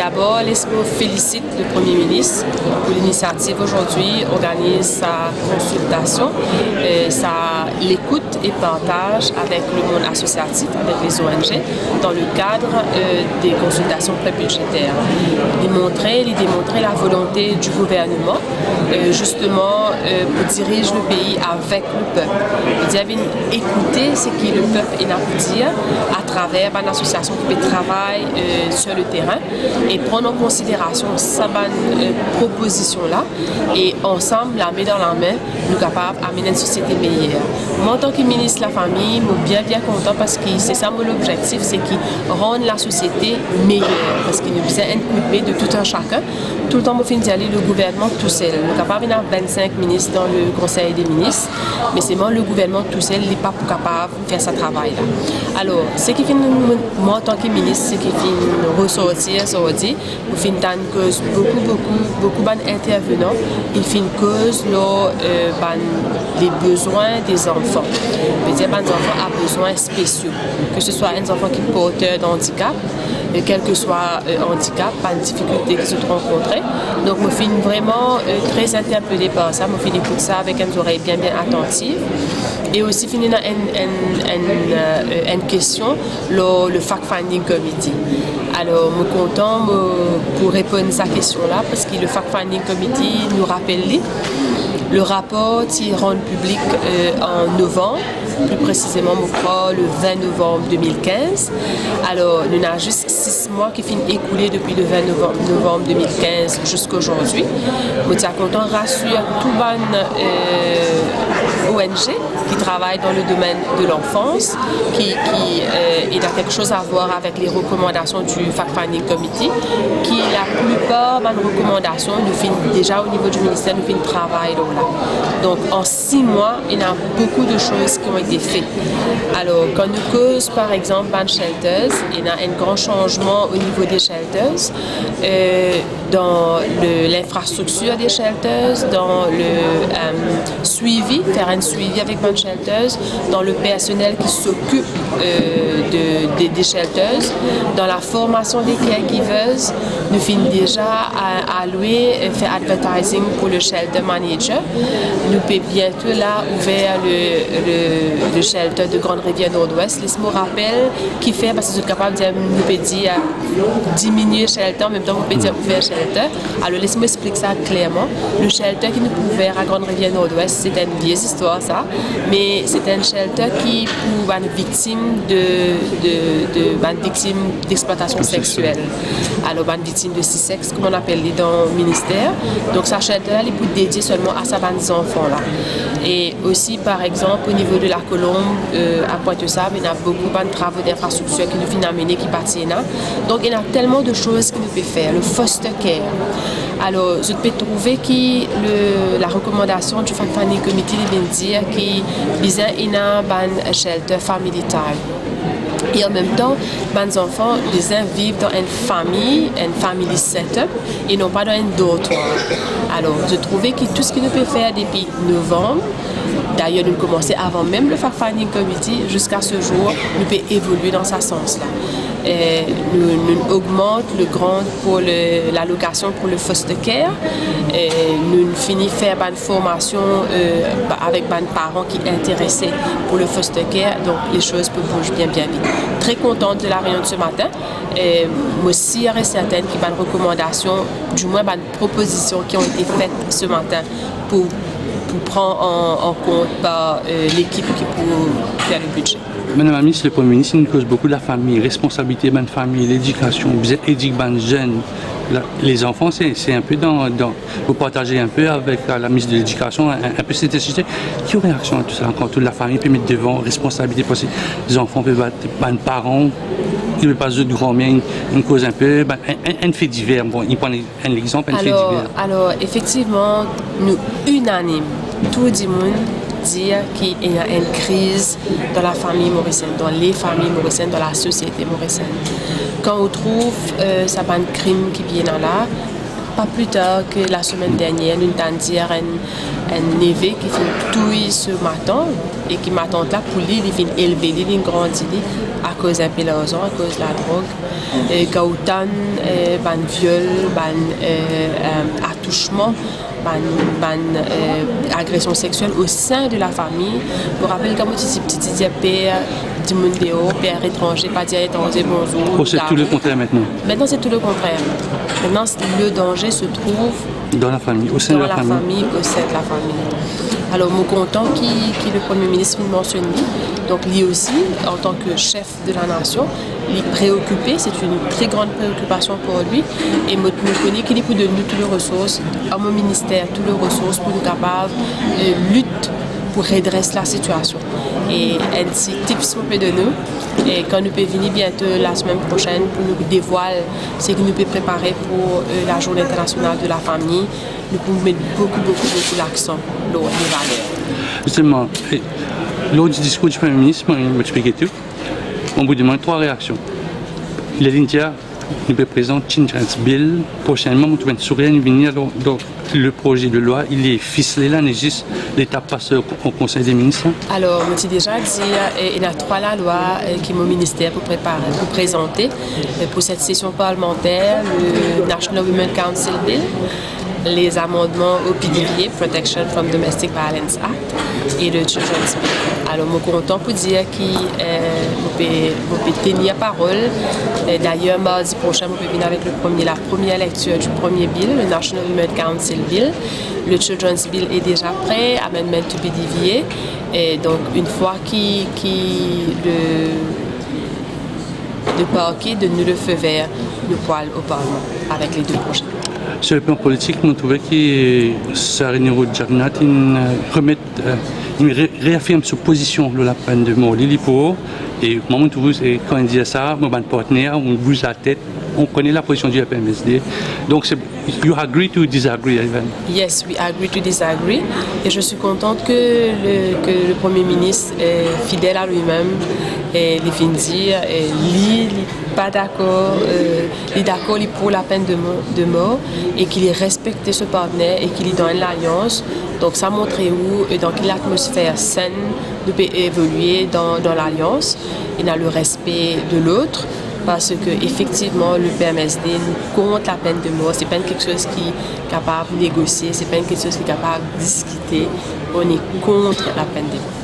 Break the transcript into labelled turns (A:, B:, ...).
A: D'abord, laisse-moi féliciter le Premier ministre pour l'initiative aujourd'hui, organise sa consultation, l'écoute et partage avec le monde associatif, avec les ONG, dans le cadre des consultations prébudgétaires. Démontrer la volonté du gouvernement, justement, pour diriger le pays avec le peuple. Écouter ce que le peuple a à dire à travers une association qui travaille sur le terrain et prendre en considération cette proposition-là et ensemble, la main dans la main, nous sommes capables d'amener une société meilleure. Moi, en tant que ministre de la Famille, je suis bien content parce que c'est ça mon objectif, c'est qu'il rende la société meilleure parce qu'il nous besoin un coup de main de tout un chacun. Tout le temps, je finis d'aller le gouvernement tout seul. Nous sommes capables d'avoir 25 ministres dans le Conseil des ministres, mais c'est moi le gouvernement tout seul n'est pas capable de faire ce travail-là. Alors, ce qui fait moi en tant que ministre, c'est qu'il fait ressortir, ça veut dire, il fait une cause beaucoup d'intervenants, il fait une cause les besoins des enfants. C'est-à-dire que les enfants ont besoins spéciaux, que ce soit un enfant qui est porteur de handicap, quel que soit handicap, pas de difficulté qu'ils se rencontrent. Donc, je suis vraiment très interpellée par ça. Je suis écouter ça avec une oreille bien attentives. Et aussi, finir une question, le fact-finding committee. Alors, je suis content pour répondre à cette question-là parce que le fact-finding committee nous rappelle le rapport qui rend public en novembre, plus précisément, je crois, le 20 novembre 2015. Alors, nous avons juste 6 mois qui finissent écoulés depuis le 20 novembre 2015 jusqu'à aujourd'hui. Je suis content de rassurer tout le ONG qui travaille dans le domaine de l'enfance, qui a quelque chose à voir avec les recommandations du Fact-Finding Committee, qui la plupart des recommandations, nous finissons déjà au niveau du ministère, nous finissons travail là. Donc en 6 mois, il y a beaucoup de choses qui ont été faites. Alors quand nous causons par exemple dans shelters, il y a un grand changement au niveau des shelters, dans l'infrastructure des shelters, dans le suivi, faire un suivi avec les shelters, dans le personnel qui s'occupe des shelters, dans la formation des caregivers. Nous finissons déjà à louer, faire advertising pour le shelter manager. Nous pouvons bientôt là ouvrir le shelter de Grande-Rivière Nord-Ouest. Laisse-moi rappeler qui fait, parce que je suis capable de dire, nous pouvons dire diminuer le shelter, en même temps, nous pouvons dire ouvrir le shelter. Alors laisse-moi expliquer ça clairement. Le shelter qui nous peut ouvrir à Grande-Rivière Nord-Ouest, c'est une vieille histoire ça, mais c'est un shelter qui pour une victime victime d'exploitation sexuelle. Alors une victime de C-sexe, comme on appelle les dans le ministère. Donc ça shelter est pour dédié seulement à ces enfants-là. Et aussi, par exemple, au niveau de la Colombe, à Pointe-Sable, il y a beaucoup de travaux d'infrastructure qui nous viennent amener, qui partent là. Donc, il y a tellement de choses que nous pouvons faire. Le foster care. Alors, je peux trouver que la recommandation du Fact-Finding Committee vient dire qu'il y a un shelter family time. Et en même temps, les enfants vivent dans une family setup et non pas dans un dortoir. Alors, je trouvais que tout ce que nous pouvons faire depuis novembre, d'ailleurs, nous commençons avant même le Fact-Finding Committee, jusqu'à ce jour, nous pouvons évoluer dans ce sens-là. Nous augmentons le grant pour l'allocation pour le foster care. Nous finissons faire une formation avec des parents qui sont intéressés pour le foster care. Donc, les choses peuvent bouger bien vite. Très contente de la réunion de ce matin. Moi aussi, il y a certaines qui ont des recommandations, du moins des propositions qui ont été faites ce matin pour prendre en compte par l'équipe qui peut faire le budget.
B: Madame la ministre, le Premier ministre nous cause beaucoup de la famille, responsabilité de la famille, l'éducation, vous êtes éduqué les jeunes. Les enfants, c'est un peu vous partagez un peu avec la ministre de l'Éducation, un peu cette sujet. Quelle réaction à tout ça quand toute la famille peut mettre devant responsabilité parce que les enfants peuvent être parents, ils ne peuvent pas de grand-mère, une cause un peu, un fait divers. Bon, il prend un exemple, un fait divers.
A: Alors, effectivement, nous unanimes, tout le monde dire qu'il y a une crise dans la famille mauricienne, dans les familles mauriciennes, dans la société mauricienne. Quand on trouve certains crimes qui viennent là, pas plus tard que la semaine dernière, nous avons dit un neveu qui fait tout ce matin et qui m'attend là pour lui, il vient élever, il vient grandir à cause d'un péloson, à cause de la drogue. Quand autant, viol, attouchement, agression sexuelle au sein de la famille. Je me rappelle quand j'étais petit, père du monde dehors, père étranger, pas dire étranger, bonjour.
B: Oh, c'est tout le contraire maintenant.
A: Maintenant, c'est tout le contraire. Maintenant, le danger se trouve
B: dans la famille, au sein de la famille.
A: Au sein de la famille. Alors, je suis content que le Premier ministre me mentionne. Donc, lui aussi, en tant que chef de la nation, il est préoccupé, c'est une très grande préoccupation pour lui. Et je connais qu'il peut donner toutes les ressources, à mon ministère, toutes les ressources pour nous capables de lutter pour redresser la situation. Et un petit tips qu'on peut donner, et quand nous pouvons venir bientôt la semaine prochaine pour nous dévoiler ce que nous pouvons préparer pour la journée internationale de la famille, nous pouvons mettre beaucoup l'accent sur les valeurs.
B: Justement, lors du discours du Premier ministre, il m'a expliqué tout. On vous demande 3 réactions. Il a dit que nous présentons Children's Bill. Prochainement, nous devons sourire venir. Donc, le projet de loi, il est ficelé là, n'est juste l'étape passe au Conseil des ministres.
A: Alors, je déjà dit, il y a 3 lois qui mon ministère pour présenter pour cette session parlementaire, le National Women's Council Bill, les amendements au PDVA, Protection from Domestic Violence Act, et le Children's Bill. Alors, je suis content pour dire que je peux tenir parole. D'ailleurs, mardi prochain, je peux venir avec la première lecture du premier bill, le National Women's Council Bill. Le Children's Bill est déjà prêt, amendment to PDVA. Et donc, une fois le parquet donne le feu vert, nous poil au Parlement avec les 2 projets.
B: Sur le plan politique, nous trouvons que Sarinero Jagannath réaffirme sa position de la peine de mort. Et quand il dit ça, mon partenaire, on bouge la tête, on connaît la position du FMSD. Donc, you agree to disagree, Ivan?
A: Yes, we agree to disagree. Et je suis contente que le Premier ministre est fidèle à lui-même et il vient dire qu'il n'est pas d'accord, il est d'accord pour la peine de mort et qu'il respecte ce partenaire et qu'il est dans l'alliance. Donc, ça montre où, dans quelle atmosphère saine de peut évoluer dans l'alliance et dans le respect de l'autre. Parce que effectivement, le PMSD nous compte la peine de mort. C'est pas quelque chose qui est capable de négocier, c'est pas quelque chose qui est capable de discuter. On est contre la peine de mort.